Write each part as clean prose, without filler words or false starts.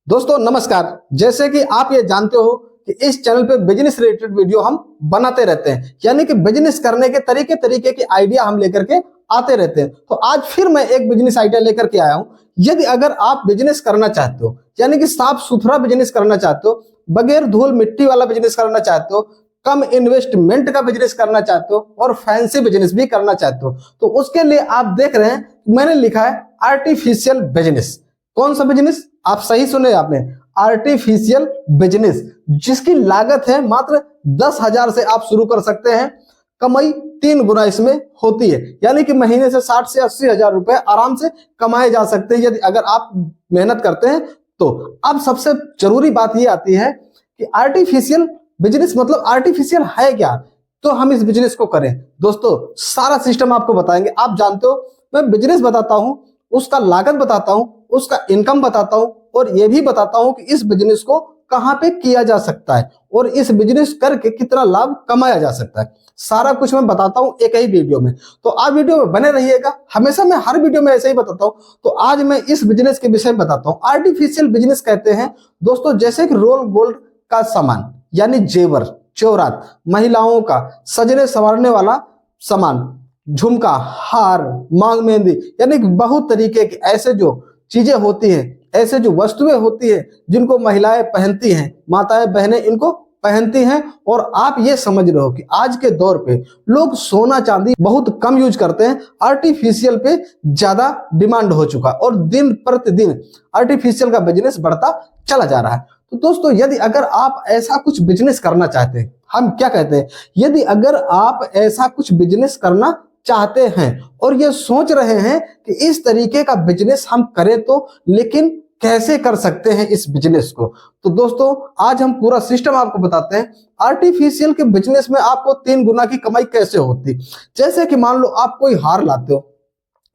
दोस्तों नमस्कार। जैसे कि आप ये जानते हो कि इस चैनल पे बिजनेस रिलेटेड वीडियो हम बनाते रहते हैं, यानी कि बिजनेस करने के तरीके की आइडिया हम लेकर के आते रहते हैं। तो आज फिर मैं एक बिजनेस आइडिया लेकर के आया हूं। यदि अगर आप बिजनेस करना चाहते हो, यानी कि साफ सुथरा बिजनेस करना चाहते हो, बगैर धूल मिट्टी वाला बिजनेस करना चाहते हो, कम इन्वेस्टमेंट का बिजनेस करना चाहते हो और फैंसी बिजनेस भी करना चाहते हो, तो उसके लिए आप देख रहे हैं मैंने लिखा है आर्टिफिशियल बिजनेस। कौन सा बिजनेस? आप सही सुने आपने, आर्टिफिशियल बिजनेस, जिसकी लागत है मात्र 10,000 से आप शुरू कर सकते हैं। कमाई 3 गुना इसमें होती है, यानी कि महीने से 60 से 80 हजार रुपए आराम से कमाए जा सकते हैं यदि अगर आप मेहनत करते हैं तो। अब सबसे जरूरी बात यह आती है कि आर्टिफिशियल बिजनेस मतलब आर्टिफिशियल है क्या, तो हम इस बिजनेस को करें। दोस्तों सारा सिस्टम आपको बताएंगे। आप जानते हो मैं बिजनेस बताता हूं, उसका लागत बताता हूं, उसका इनकम बताता हूं और यह भी बताता हूं कि इस बिजनेस को कहां पे किया जा सकता है और इस बिजनेस करके कितना लाभ कमाया जा सकता है। सारा कुछ मैं बताता हूं एक ही वीडियो में, तो आप वीडियो में बने रहिएगा। हमेशा मैं हर वीडियो में ऐसे ही बताता हूं, तो आज मैं इस बिजनेस के विषय में बताता हूं। आर्टिफिशियल बिजनेस कहते हैं दोस्तों जैसे कि रोल गोल्ड का सामान, यानी जेवर जेवरात, महिलाओं का सजने संवारने वाला सामान, झुमका, हार, मांग मेहंदी, यानी कि बहुत तरीके की ऐसे जो चीजें होती हैं, ऐसे जो वस्तुएं होती है जिनको महिलाएं पहनती हैं, माताएं बहनें इनको पहनती हैं। और आप ये समझ रहे हो कि आज के दौर पे लोग सोना चांदी बहुत कम यूज करते हैं, आर्टिफिशियल पे ज्यादा डिमांड हो चुका और दिन प्रतिदिन आर्टिफिशियल का बिजनेस बढ़ता चला जा रहा है। तो दोस्तों यदि अगर आप ऐसा कुछ बिजनेस करना चाहते हैं, हम क्या कहते हैं, यदि अगर आप ऐसा कुछ बिजनेस करना चाहते हैं और ये सोच रहे हैं कि इस तरीके का बिजनेस हम करें तो, लेकिन कैसे कर सकते हैं इस बिजनेस को, तो दोस्तों आज हम पूरा सिस्टम आपको बताते हैं। आर्टिफिशियल के बिजनेस में आपको 3 गुना की कमाई कैसे होती। जैसे कि मान लो आप कोई हार लाते हो,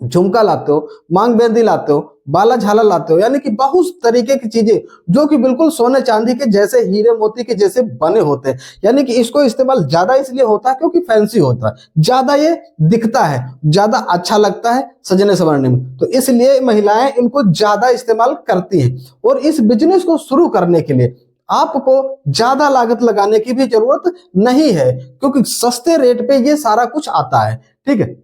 झुमका लाते हो, मांग मेहंदी लाते हो, बाला झाला लाते हो, यानी कि बहुत तरीके की चीजें जो कि बिल्कुल सोने चांदी के जैसे, हीरे मोती के जैसे बने होते हैं। यानी कि इसको इस्तेमाल ज्यादा इसलिए होता है क्योंकि फैंसी होता है, ज्यादा ये दिखता है, ज्यादा अच्छा लगता है सजने संवरने में, तो इसलिए महिलाएं इनको ज्यादा इस्तेमाल करती हैं। और इस बिजनेस को शुरू करने के लिए आपको ज्यादा लागत लगाने की भी जरूरत नहीं है, क्योंकि सस्ते रेट पे ये सारा कुछ आता है। ठीक है,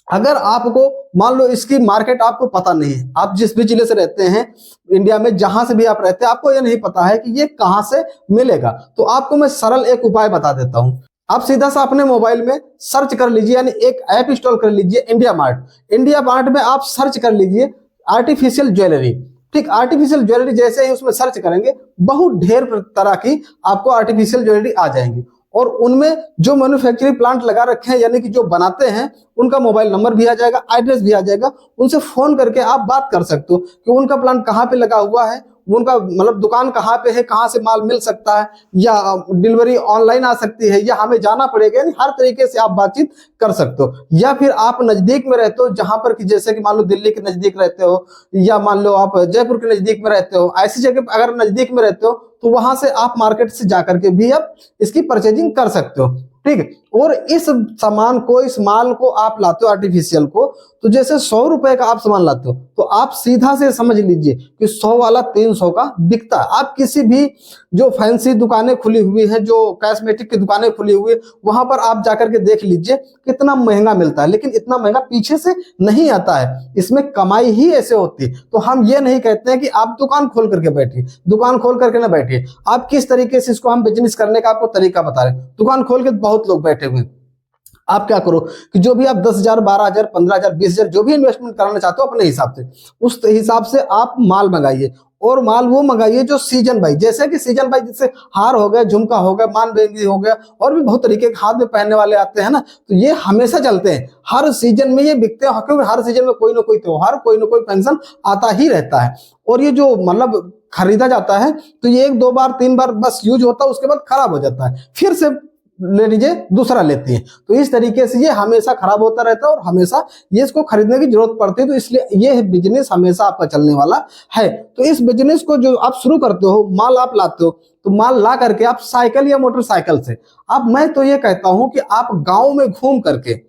अगर आपको मान लो इसकी मार्केट आपको पता नहीं है, आप जिस भी जिले से रहते हैं इंडिया में, जहां से भी आप रहते हैं, आपको ये नहीं पता है कि ये कहां से मिलेगा, तो आपको मैं सरल एक उपाय बता देता हूं। आप सीधा सा अपने मोबाइल में सर्च कर लीजिए, यानी एक ऐप इंस्टॉल कर लीजिए, इंडिया मार्ट। इंडिया मार्ट में आप सर्च कर लीजिए आर्टिफिशियल ज्वेलरी। ठीक, आर्टिफिशियल ज्वेलरी जैसे ही उसमें सर्च करेंगे, बहुत ढेर तरह की आपको आर्टिफिशियल ज्वेलरी आ जाएंगी और उनमें जो मैन्युफैक्चरिंग प्लांट लगा रखे हैं, यानी कि जो बनाते हैं, उनका मोबाइल नंबर भी आ जाएगा, एड्रेस भी आ जाएगा। उनसे फोन करके आप बात कर सकते हो कि उनका प्लांट कहाँ पे लगा हुआ है, उनका मतलब दुकान कहाँ पे है, कहाँ से माल मिल सकता है, या डिलीवरी ऑनलाइन आ सकती है या हमें जाना पड़ेगा, यानी हर तरीके से आप बातचीत कर सकते हो। या फिर आप नजदीक में रहते हो, जहां पर कि जैसे कि मान लो दिल्ली के नजदीक रहते हो, या मान लो आप जयपुर के नजदीक में रहते हो, ऐसी जगह अगर नजदीक में रहते हो तो वहां से आप मार्केट से जाकर के भी आप इसकी परचेजिंग कर सकते हो। ठीक है, और इस सामान को, इस माल को आप लाते हो आर्टिफिशियल को, तो जैसे 100 रुपए का आप सामान लाते हो, तो आप सीधा से समझ लीजिए कि 100 वाला 300 का बिकता है। आप किसी भी जो फैंसी दुकानें खुली हुई है, जो कॉस्मेटिक की दुकानें खुली हुई है, वहां पर आप जाकर के देख लीजिए कितना महंगा मिलता है, लेकिन इतना महंगा पीछे से नहीं आता है, इसमें कमाई ही ऐसे होती है। तो हम ये नहीं कहते हैं कि आप दुकान खोल करके बैठिए, दुकान खोल करके ना बैठिए। आप किस तरीके से इसको हम बिजनेस करने का आपको तरीका बता रहे हैं। दुकान खोल के बहुत लोग बैठे हुए, आप क्या करो कि जो भी आप 10,000, 12,000, 15,000, 20,000 जो भी इन्वेस्टमेंट कराना चाहते हो अपने हिसाब से, उस हिसाब से आप माल मंगाइए। और माल वो मंगाइए जो सीजन बाई, जैसे कि सीजन बाई, जैसे हार हो गया, झुमका हो गया, मान मेहंदी हो गया, और भी बहुत तरीके के हाथ में पहनने वाले आते हैं ना, तो ये हमेशा चलते हैं, हर सीजन में ये बिकते हैं, क्योंकि हर सीजन में कोई ना कोई त्योहार, कोई ना कोई फंक्शन आता ही रहता है। और ये जो मतलब खरीदा जाता है, तो ये 1-2 बार 3 बार बस यूज होता है, उसके बाद खराब हो जाता है, फिर से ले लीजिए दूसरा लेती है। तो इस तरीके से ये हमेशा खराब होता रहता है और हमेशा ये इसको खरीदने की जरूरत पड़ती है। तो इसलिए ये बिजनेस हमेशा आपका चलने वाला है। तो इस बिजनेस को जो आप शुरू करते हो, माल आप लाते हो, तो माल ला करके आप साइकिल या मोटरसाइकिल से, अब मैं तो ये कहता हूं कि आप गांव में घूम करके,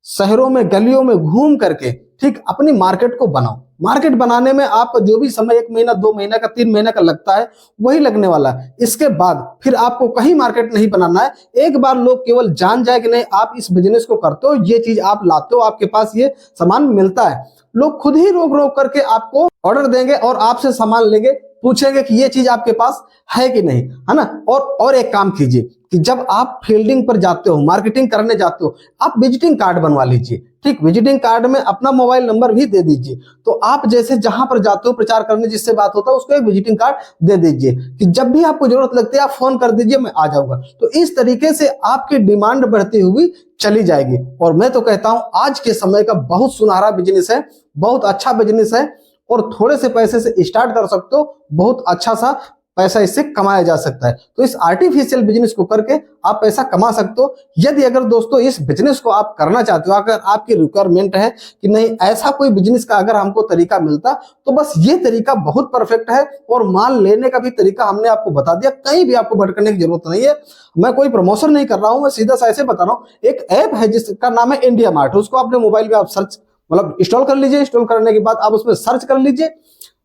शहरों में गलियों में घूम करके, ठीक, अपनी मार्केट को बनाओ। मार्केट बनाने में आपका जो भी समय 1 महीना 2 महीना का 3 महीना का लगता है वही लगने वाला है। इसके बाद फिर आपको कहीं मार्केट नहीं बनाना है। एक बार लोग केवल जान जाए कि नहीं आप इस बिजनेस को करते हो, ये चीज आप लाते हो, आपके पास ये सामान मिलता है, लोग खुद ही रोक रोक करके आपको ऑर्डर देंगे और आपसे सामान लेंगे, पूछेंगे कि ये चीज आपके पास है कि नहीं, है ना। और एक काम कीजिए कि जब आप फील्डिंग पर जाते हो, मार्केटिंग करने जाते हो, आप विजिटिंग कार्ड बनवा लीजिए। ठीक, विजिटिंग कार्ड में अपना मोबाइल नंबर भी दे दीजिए। तो आप जैसे जहां पर जाते हो प्रचार करने, जिससे बात होता है उसको एक विजिटिंग कार्ड दे दीजिए कि जब भी आपको जरूरत लगती है आप फोन कर दीजिए, मैं आ जाऊंगा। तो इस तरीके से आपकी डिमांड बढ़ती हुई चली जाएगी। और मैं तो कहता हूं आज के समय का बहुत सुनहरा बिजनेस है, बहुत अच्छा बिजनेस है, और थोड़े से पैसे से स्टार्ट कर सकते हो, बहुत अच्छा सा पैसा इससे कमाया जा सकता है। तो इस आर्टिफिशियल बिजनेस को करके आप पैसा कमा सकते हो। यदि अगर दोस्तों इस बिजनेस को आप करना चाहते हो, अगर आपकी रिक्वायरमेंट है कि नहीं ऐसा कोई बिजनेस का अगर हमको तरीका मिलता, तो बस ये तरीका बहुत परफेक्ट है। और माल लेने का भी तरीका हमने आपको बता दिया, कहीं भी आपको भटकने की जरूरत नहीं है। मैं कोई प्रमोशन नहीं कर रहा हूं, मैं सीधा सा ऐसे बता रहा हूं। एक ऐप है जिसका नाम है इंडिया मार्ट, उसको अपने मोबाइल में आप सर्च मतलब इंस्टॉल कर लीजिए। इंस्टॉल करने के बाद आप उसमें सर्च कर लीजिए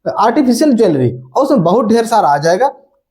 आर्टिफिशियल ज्वेलरी, और उसमें बहुत ढेर सारा आ जाएगा,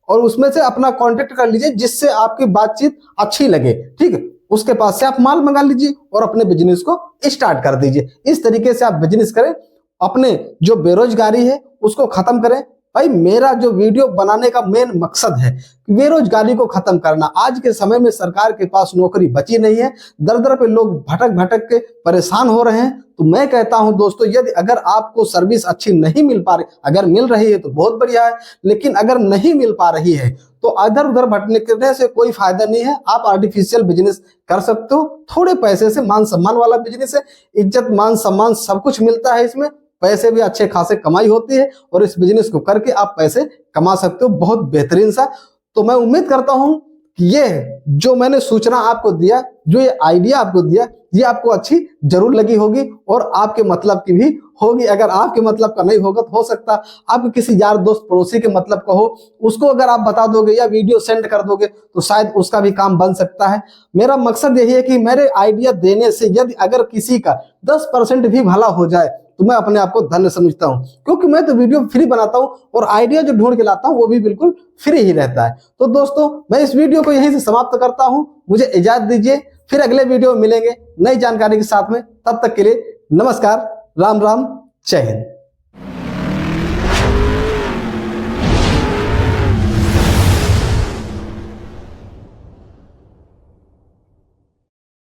और उसमें से अपना कांटेक्ट कर लीजिए जिससे आपकी बातचीत अच्छी लगे। ठीक है, उसके पास से आप माल मंगा लीजिए और अपने बिजनेस को स्टार्ट कर दीजिए। इस तरीके से आप बिजनेस करें, अपने जो बेरोजगारी है उसको खत्म करें। भाई मेरा जो वीडियो बनाने का मेन मकसद है बेरोजगारी को खत्म करना। आज के समय में सरकार के पास नौकरी बची नहीं है, दर दर पे लोग भटक भटक के परेशान हो रहे हैं। तो मैं कहता हूं दोस्तों, यदि अगर आपको सर्विस अच्छी नहीं मिल पा रही, अगर मिल रही है तो बहुत बढ़िया है, लेकिन अगर नहीं मिल पा रही है तो इधर उधर भटकने से कोई फायदा नहीं है। आप आर्टिफिशियल बिजनेस कर सकते हो, थोड़े पैसे से मान सम्मान वाला बिजनेस है, इज्जत मान सम्मान सब कुछ मिलता है, इसमें पैसे भी अच्छे खासे कमाई होती है, और इस बिजनेस को करके आप पैसे कमा सकते हो बहुत बेहतरीन सा। तो मैं उम्मीद करता हूं कि ये जो मैंने सूचना आपको दिया, जो ये आइडिया आपको दिया, ये आपको अच्छी जरूर लगी होगी और आपके मतलब की भी होगी। अगर आपके मतलब का नहीं होगा तो हो सकता आपके किसी यार दोस्त पड़ोसी के मतलब का हो, उसको अगर आप बता दोगे या वीडियो सेंड कर दोगे तो शायद उसका भी काम बन सकता है। मेरा मकसद यही है कि मेरे आइडिया देने से यदि अगर किसी का 10% भी भला हो जाए तो मैं अपने आप को धन्य समझता हूं, क्योंकि मैं तो वीडियो फ्री बनाता हूं और आइडिया जो ढूंढ के लाता हूं वो भी बिल्कुल फ्री ही रहता है। तो दोस्तों मैं इस वीडियो को यहीं से समाप्त करता हूं, मुझे इजाजत दीजिए, फिर अगले वीडियो में मिलेंगे नई जानकारी के साथ में। तब तक के लिए नमस्कार, राम राम, जय हिंद।